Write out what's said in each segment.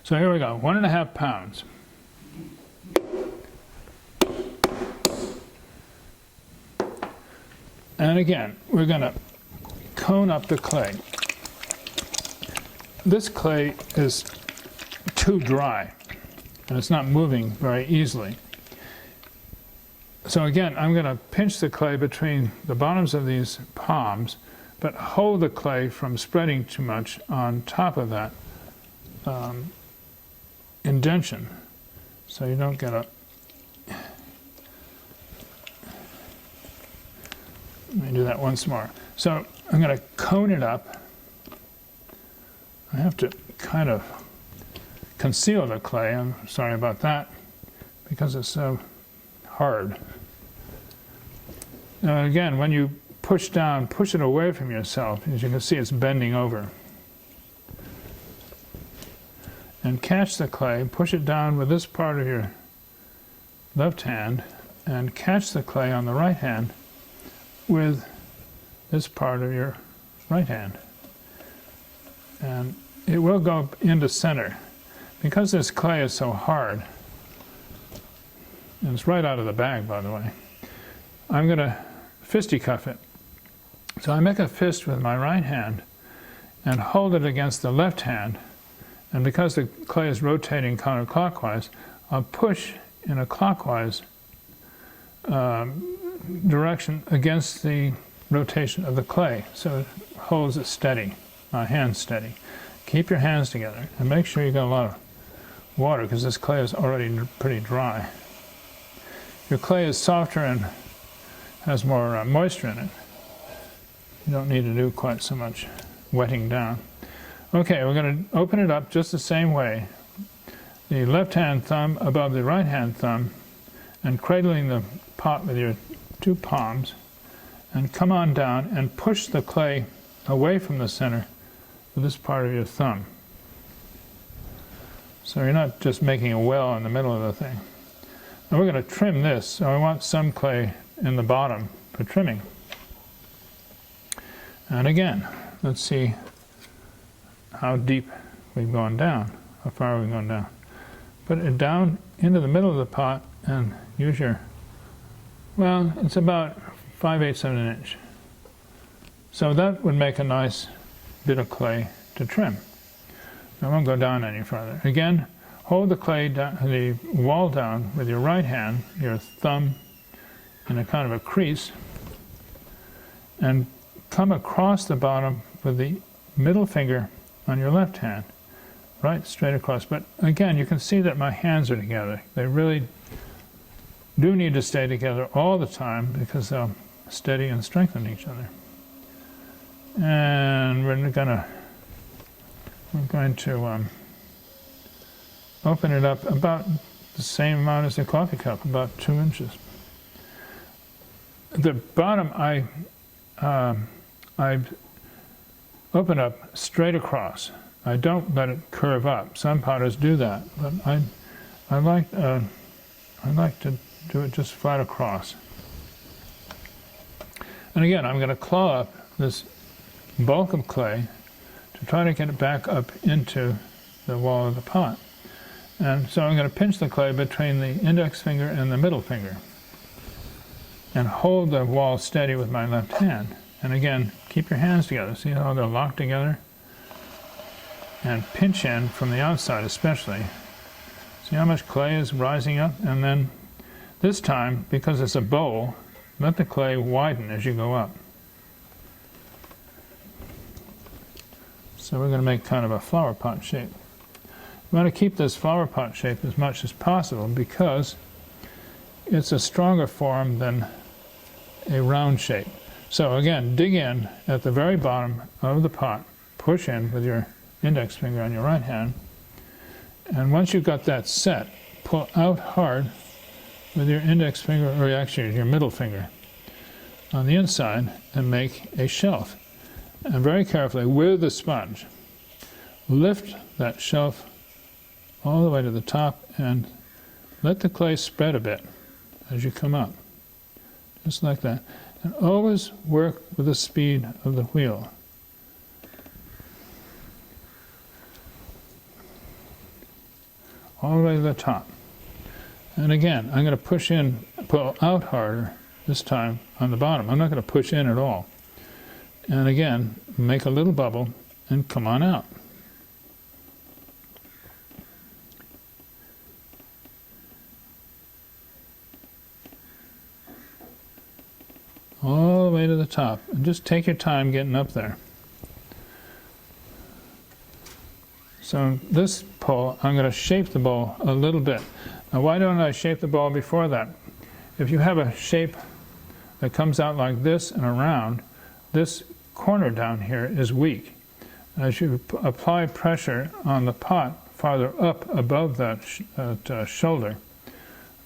So here we go, 1.5 pounds. And again, we're going to cone up the clay. This clay is too dry, and it's not moving very easily. So again, I'm going to pinch the clay between the bottoms of these palms, but hold the clay from spreading too much on top of that indentation, so you don't get a... Let me do that once more. So I'm going to cone it up. I have to kind of conceal the clay. I'm sorry about that, because it's so hard. Now again, when you push down, push it away from yourself. As you can see, it's bending over. And catch the clay, push it down with this part of your left hand, and catch the clay on the right hand with this part of your right hand. And it will go into center. Because this clay is so hard, and it's right out of the bag, by the way, I'm going to fisticuff it. So I make a fist with my right hand and hold it against the left hand, and because the clay is rotating counterclockwise, I'll push in a clockwise direction against the rotation of the clay, so it holds it steady, my hand steady. Keep your hands together and make sure you got a lot of water, because this clay is already pretty dry. Your clay is softer and has more moisture in it. You don't need to do quite so much wetting down. Okay, we're going to open it up just the same way. The left hand thumb above the right hand thumb, and cradling the pot with your two palms, and come on down and push the clay away from the center with this part of your thumb. So you're not just making a well in the middle of the thing. Now we're going to trim this, so I want some clay in the bottom for trimming. And again, let's see how deep we've gone down, how far we've gone down. Put it down into the middle of the pot and use your, well, it's about 5/8 of an inch. So that would make a nice bit of clay to trim. I won't go down any further. Again, hold the clay down, the wall down with your right hand, your thumb in a kind of a crease, and come across the bottom with the middle finger on your left hand, right straight across. But again, you can see that my hands are together. They really do need to stay together all the time, because they'll steady and strengthen each other. And we're going to open it up about the same amount as the coffee cup, about 2 inches. The bottom I open up straight across. I don't let it curve up. Some potters do that, but I like to do it just flat across. And again, I'm going to claw up this bulk of clay to try to get it back up into the wall of the pot. And so I'm going to pinch the clay between the index finger and the middle finger, and hold the wall steady with my left hand. And again, keep your hands together. See how they're locked together? And pinch in from the outside especially. See how much clay is rising up? And then this time, because it's a bowl, let the clay widen as you go up. So we're going to make kind of a flower pot shape. We want to keep this flower pot shape as much as possible, because it's a stronger form than a round shape. So again, dig in at the very bottom of the pot, push in with your index finger on your right hand, and once you've got that set, pull out hard with your index finger, or actually your middle finger, on the inside, and make a shelf. And very carefully, with the sponge, lift that shelf all the way to the top and let the clay spread a bit as you come up, just like that. And always work with the speed of the wheel. all the way to the top. And again, I'm going to pull out harder this time on the bottom. I'm not going to push in at all. And again, make a little bubble and come on out. All the way to the top. And just take your time getting up there. So this pull, I'm going to shape the bowl a little bit. Now why don't I shape the bowl before that? If you have a shape that comes out like this and around, this corner down here is weak. As you apply pressure on the pot farther up above that shoulder,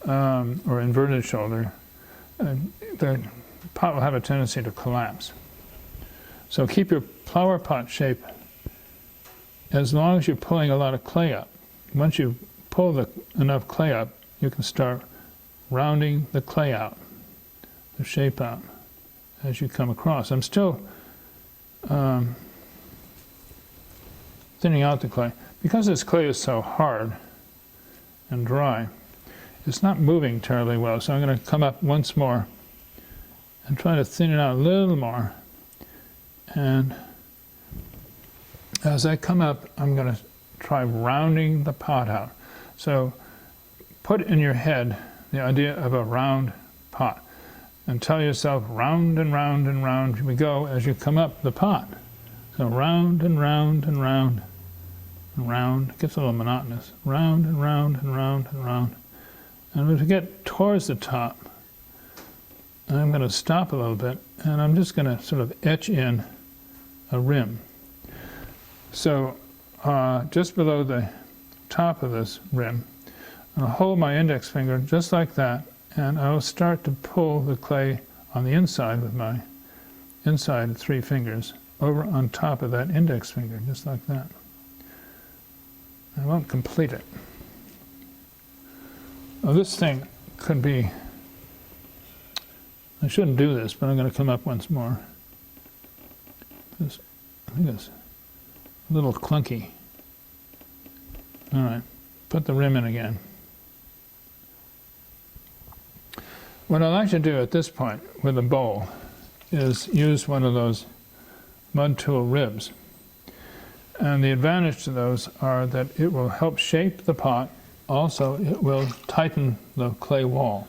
or inverted shoulder, the pot will have a tendency to collapse. So keep your flower pot shape as long as you're pulling a lot of clay up. Once you pull enough clay up, you can start rounding the clay out, the shape out, as you come across. I'm still thinning out the clay. Because this clay is so hard and dry, it's not moving terribly well, so I'm going to come up once more and try to thin it out a little more. And as I come up, I'm going to try rounding the pot out. So put in your head the idea of a round pot and tell yourself round and round and round we go as you come up the pot. So round and round and round and round. It gets a little monotonous. Round and round and round and round. And as we get towards the top, I'm going to stop a little bit and I'm just going to sort of etch in a rim. So just below the top of this rim, I'll hold my index finger just like that, and I'll start to pull the clay on the inside with my inside 3 fingers over on top of that index finger, just like that. I won't complete it. Now this thing could be, I shouldn't do this, but I'm going to come up once more. I think it's a little clunky. All right, put the rim in again. What I like to do at this point with a bowl is use one of those mud tool ribs. And the advantage to those are that it will help shape the pot. Also, it will tighten the clay wall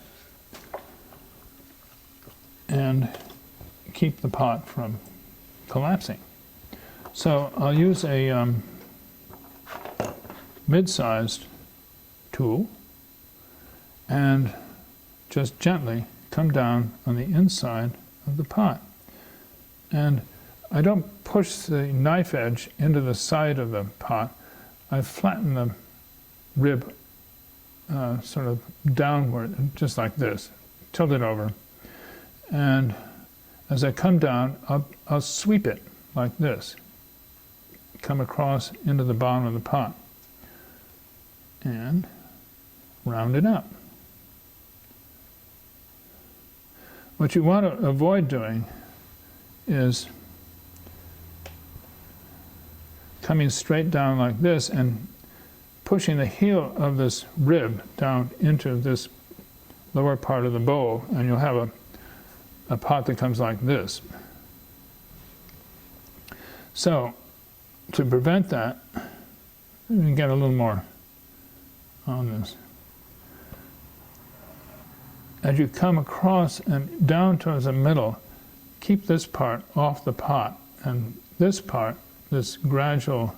and keep the pot from collapsing. So I'll use a mid-sized tool and just gently come down on the inside of the pot. And I don't push the knife edge into the side of the pot. I flatten the rib sort of downward, just like this, tilt it over. And as I come down, I'll sweep it like this, come across into the bottom of the pot, and round it up. What you want to avoid doing is coming straight down like this and pushing the heel of this rib down into this lower part of the bowl, and you'll have a pot that comes like this. So, to prevent that, we can get a little more on this. As you come across and down towards the middle, keep this part off the pot, and this part, this gradual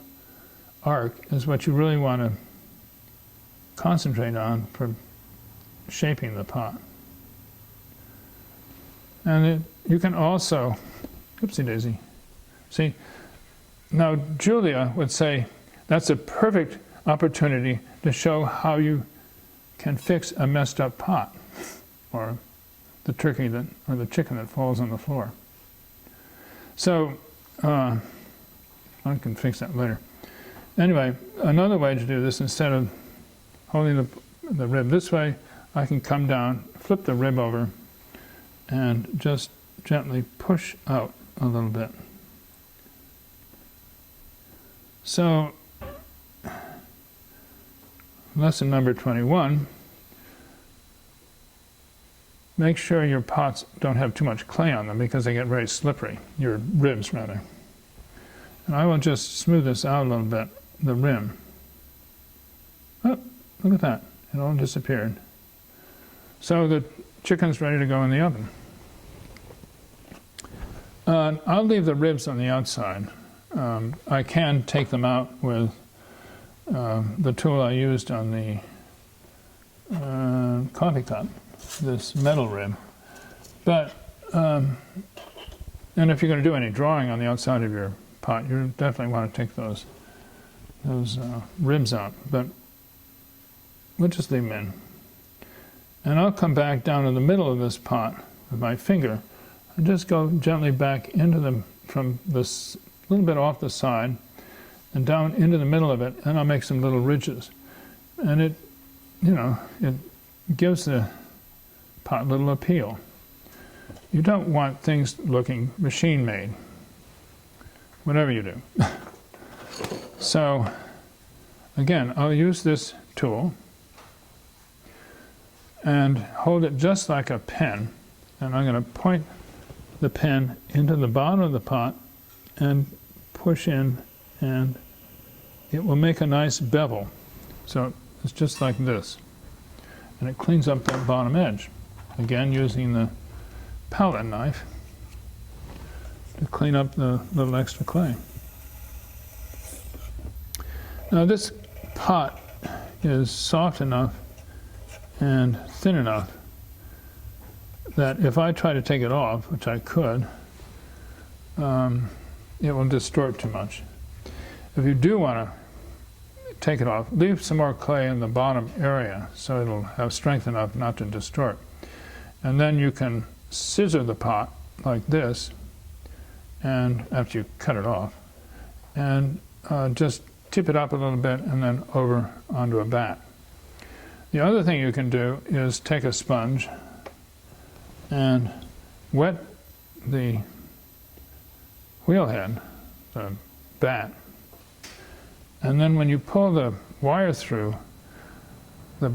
arc, is what you really want to concentrate on for shaping the pot. And you can also, oopsie daisy, see, now Julia would say that's a perfect opportunity to show how you can fix a messed up pot, or the turkey that, or the chicken that falls on the floor. So, I can fix that later. Anyway, another way to do this, instead of holding the rib this way, I can come down, flip the rib over, and just gently push out a little bit. So, lesson number 21, make sure your pots don't have too much clay on them because they get very slippery, your ribs rather. And I will just smooth this out a little bit, the rim. Oh, look at that, it all disappeared. So the chicken's ready to go in the oven. I'll leave the ribs on the outside. I can take them out with the tool I used on the coffee cup, this metal rib. But, and if you're going to do any drawing on the outside of your pot, you definitely want to take those ribs out. But we'll just leave them in. And I'll come back down to the middle of this pot with my finger and just go gently back into them from this little bit off the side and down into the middle of it, and I'll make some little ridges. And it, it gives the pot a little appeal. You don't want things looking machine-made, whatever you do. So, again, I'll use this tool and hold it just like a pen, and I'm going to point the pen into the bottom of the pot and push in, and it will make a nice bevel. So it's just like this. And it cleans up that bottom edge. Again, using the palette knife to clean up the little extra clay. Now this pot is soft enough and thin enough that if I try to take it off, which I could, it will distort too much. If you do want to take it off, leave some more clay in the bottom area so it'll have strength enough not to distort. And then you can scissor the pot like this, and after you cut it off, and just tip it up a little bit and then over onto a bat. The other thing you can do is take a sponge and wet the wheel head, the bat, and then when you pull the wire through, the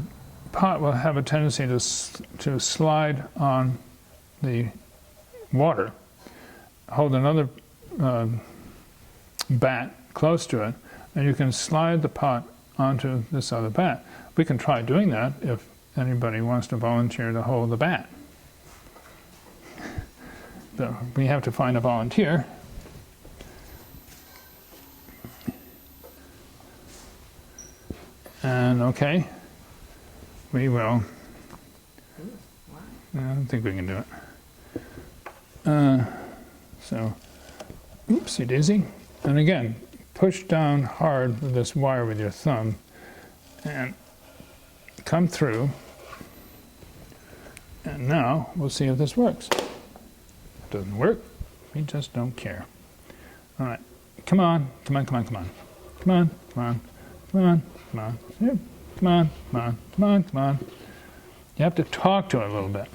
pot will have a tendency to slide on the water. Hold another bat close to it, and you can slide the pot onto this other bat. We can try doing that if anybody wants to volunteer to hold the bat. So we have to find a volunteer. And okay, we will. I don't think we can do it. So, oopsie daisy. And again, push down hard with this wire with your thumb and come through. And now we'll see if this works. If it doesn't work, we just don't care. All right, come on, come on, come on, come on. Come on, come on, come on, come on. Here. Come on, come on, come on, come on. You have to talk to it a little bit.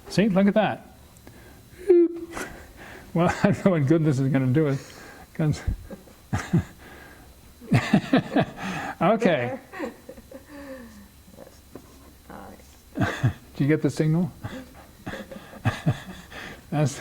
See, look at that. Well, I don't know what good this is going to do it, because okay. Did you get the signal? That's